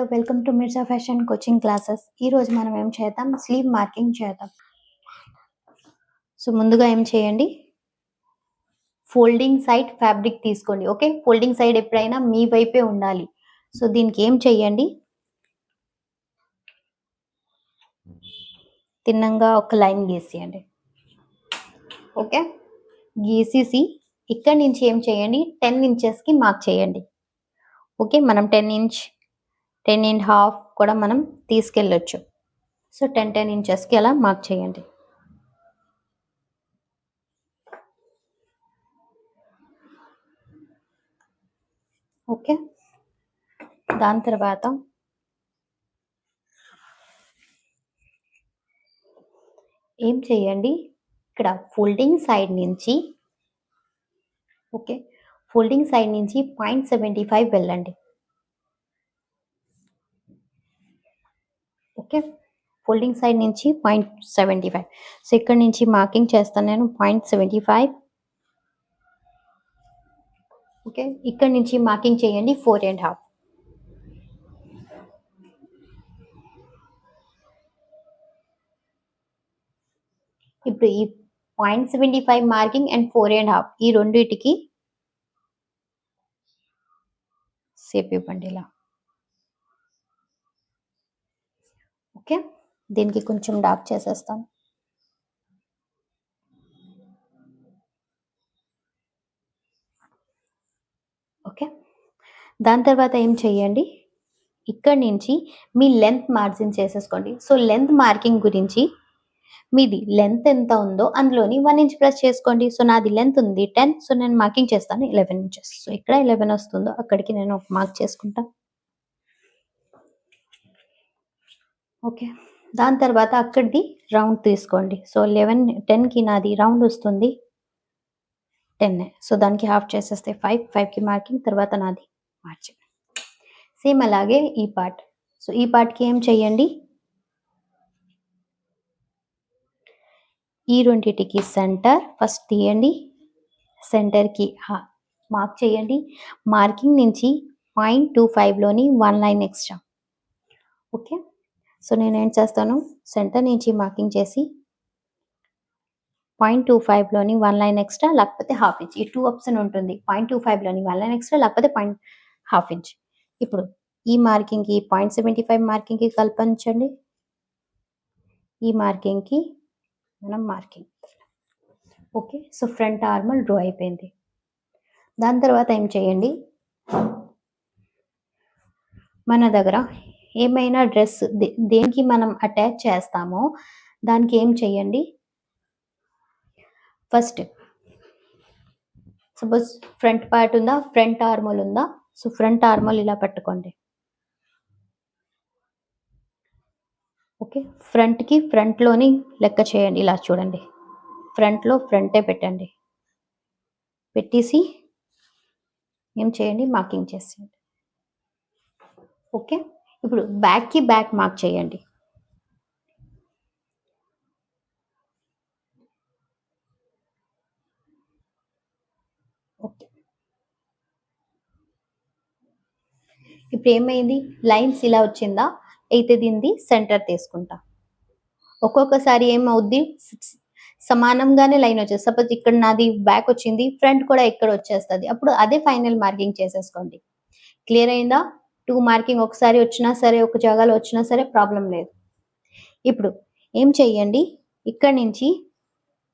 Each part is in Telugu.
Hello welcome to Mirza fashion coaching classes. ఈరోజు మనం ఏం చేద్దాం, స్లీవ్ మార్కింగ్ చేద్దాం. సో ముందుగా ఏం చేయండి, ఫోల్డింగ్ సైడ్ ఫ్యాబ్రిక్ తీసుకోండి. ఓకే, ఫోల్డింగ్ సైడ్ ఎప్పుడైనా మీ వైపే ఉండాలి. సో దీనికి ఏం చేయండి, తిన్నంగా ఒక లైన్ గీసేయండి. ఓకే, గీసేసి ఇక్కడ నుంచి ఏం చేయండి, 10 ఇంచెస్కి మార్క్ చేయండి. ఓకే, మనం 10.5 కూడా మనం తీసుకెళ్ళొచ్చు. సో 10 ఇంచెస్కి అలా మార్క్ చేయండి. ఓకే, దాని తర్వాత ఏం చేయండి, ఇక్కడ ఫోల్డింగ్ సైడ్ నుంచి ఓకే, ఫోల్డింగ్ సైడ్ నుంచి 0.75 వెళ్ళండి. ఓకే, ఫోల్డింగ్ సైడ్ నుంచి 0.75. సో ఇక్కడ నుంచి మార్కింగ్ చేస్తాను నేను 0.75. ఓకే, ఇక్కడ నుంచి మార్కింగ్ చేయండి 4.5. ఇప్పుడు ఈ 0.75 మార్కింగ్ అండ్ 4.5 ఈ రెండింటికి సేపు ఇవ్వండి ఇలా. ఓకే, దీనికి కొంచెం డార్క్ చేసేస్తాను. ఓకే, దాని తర్వాత ఏం చేయండి, ఇక్కడ నుంచి మీ లెంత్ మార్జిన్ చేసేసుకోండి. సో లెంత్ మార్కింగ్ గురించి మీది లెంత్ ఎంత ఉందో అందులోని 1 ఇంచ్ ప్లస్ చేసుకోండి. సో నాది లెంత్ ఉంది 10, సో నేను మార్కింగ్ చేస్తాను 11 ఇంచెస్. సో ఇక్కడ 11 వస్తుందో అక్కడికి నేను ఒక మార్క్ చేసుకుంటా. ఓకే, దాని తర్వాత అక్కడిది రౌండ్ తీసుకోండి. సో 10కి నాది రౌండ్ వస్తుంది 10. సో దానికి హాఫ్ చేసేస్తే 5కి మార్కింగ్, తర్వాత నాది మార్జిన్. సేమ్ అలాగే ఈ పార్ట్. సో ఈ పార్ట్కి ఏం చేయండి, ఈ రెండింటికి సెంటర్ ఫస్ట్ తీయండి, సెంటర్కి మార్క్ చేయండి. మార్కింగ్ నుంచి 0.25లోని 1 లైన్ ఎక్స్ట్రా. ఓకే, సో నేను ఏం చేస్తాను, సెంటర్ నుంచి మార్కింగ్ చేసి 0.25లోని 1 లైన్ ఎక్స్ట్రా, లేకపోతే హాఫ్ ఇంచ్, ఈ 2 ఆప్షన్ ఉంటుంది. 0.25లోని 1 లైన్ ఎక్స్ట్రా, లేకపోతే హాఫ్ ఇంచ్. ఇప్పుడు ఈ మార్కింగ్కి 0.75 మార్కింగ్కి కల్పించండి. ఈ మార్కింగ్కి మనం marking. Okay, so front ఆర్మల్ draw అయిపోయింది. దాని తర్వాత ఏం చేయండి, మన దగ్గర ఏమైనా డ్రెస్ దేనికి మనం అటాచ్ చేస్తామో దానికి ఏం చేయండి, ఫస్ట్ సపోజ్ ఫ్రంట్ పార్ట్ ఉందా, ఫ్రంట్ ఆర్మల్ ఉందా, సో ఫ్రంట్ ఆర్మల్ ఇలా పట్టుకోండి. ఓకే, ఫ్రంట్కి ఫ్రంట్లోని లెక్క చేయండి. ఇలా చూడండి, ఫ్రంట్లో ఫ్రంటే పెట్టండి. పెట్టేసి ఏం చేయండి, మార్కింగ్ చేసేయండి. ఓకే, ఇప్పుడు బ్యాక్కి బ్యాక్ మార్క్ చేయండి. ఓకే, ఇప్పుడు ఏమైంది, లైన్స్ ఇలా వచ్చిందా, అయితే దీనిది సెంటర్ తీసుకుంటా. ఒక్కొక్కసారి ఏమవుద్ది, సమానంగానే లైన్ వచ్చేది. సపోజ్ ఇక్కడ నాది బ్యాక్ వచ్చింది, ఫ్రంట్ కూడా ఇక్కడ వచ్చేస్తుంది. అప్పుడు అదే ఫైనల్ మార్కింగ్ చేసేసుకోండి. క్లియర్ అయిందా? 2 మార్కింగ్ ఒకసారి వచ్చినా సరే, ఒక జాగాలో వచ్చినా సరే ప్రాబ్లం లేదు. ఇప్పుడు ఏం చెయ్యండి, ఇక్కడ నుంచి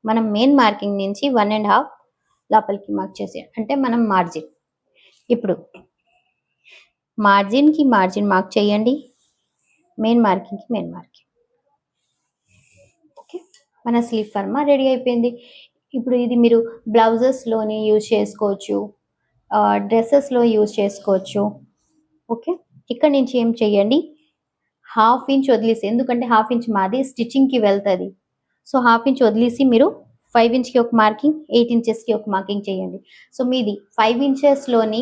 మనం మెయిన్ మార్కింగ్ నుంచి 1.5 లోపలికి మార్క్ చేసేయండి, అంటే మనం మార్జిన్. ఇప్పుడు మార్జిన్కి మార్జిన్ మార్క్ చేయండి, మెయిన్ మార్కింగ్కి మెయిన్ మార్కింగ్. ఓకే, మన స్లీవ్ ఫర్మా రెడీ అయిపోయింది. ఇప్పుడు ఇది మీరు బ్లౌజెస్లోని యూజ్ చేసుకోవచ్చు, డ్రెస్సెస్లో యూజ్ చేసుకోవచ్చు. ఓకే, ఇక్కడ నుంచి ఏం చేయండి, హాఫ్ ఇంచ్ వదిలేసి, ఎందుకంటే హాఫ్ ఇంచ్ మాది స్టిచ్చింగ్కి వెళ్తుంది. సో హాఫ్ ఇంచ్ వదిలేసి మీరు 5 ఇంచ్కి ఒక మార్కింగ్, 8 ఇంచెస్కి ఒక మార్కింగ్ చేయండి. సో మీది 5 ఇంచెస్లోని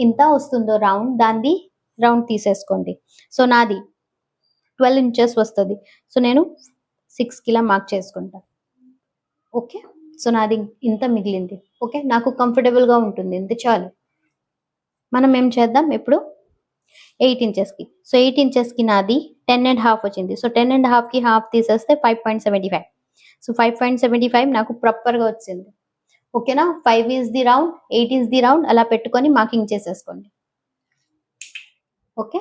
ఎంత వస్తుందో రౌండ్, దాన్ని రౌండ్ తీసేసుకోండి. సో నాది 12 ఇంచెస్ వస్తుంది. సో నేను 6కి ఇలా మార్క్ చేసుకుంటా. ఓకే, సో నాది ఇంత మిగిలింది. ఓకే, నాకు కంఫర్టబుల్గా ఉంటుంది, ఇంత చాలు. మనం ఏం చేద్దాం, ఇప్పుడు 8 ఇంచెస్‌కి. సో, 8 ఇంచెస్‌కి నాది 10 ½ వచ్చింది. సో, 10 ½ హాఫ్ తీసేస్తే 5.75. సో, 5.75 నాకు ప్రాపర్‌గా వచ్చింది. ఓకేనా? 5 is the round, 8 is the round అలా పెట్టుకొని మార్కింగ్ చేసేసుకోండి. ఓకే.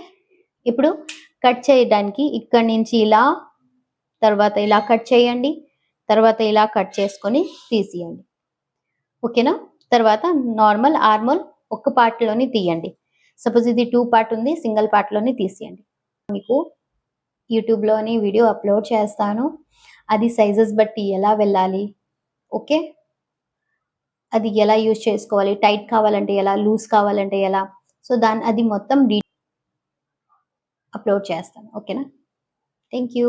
ఇప్పుడు కట్ చేయడానికి ఇక్కడి నుంచి ఇలా, తర్వాత ఇలా కట్ చేయండి. తర్వాత ఇలా కట్ చేసుకొని తీసియండి. ఓకేనా? తర్వాత నార్మల్ ఆర్మోల్ ఒక పార్ట్‌లోని తీయండి. సపోజ్ ఇది 2 పార్ట్ ఉంది. సింగిల్ పార్ట్‌లోని తీసేయండి. మీకు యూట్యూబ్‌లోని వీడియో అప్‌లోడ్ చేస్తాను. అది సైజెస్ బట్టి ఎలా వెళ్ళాలి, ఓకే? అది ఎలా యూజ్ చేసుకోవాలి, టైట్ కావాలంటే ఎలా, లూజ్ కావాలంటే ఎలా, సో, అది మొత్తం అప్‌లోడ్ చేస్తాను. ఓకేనా? Thank you.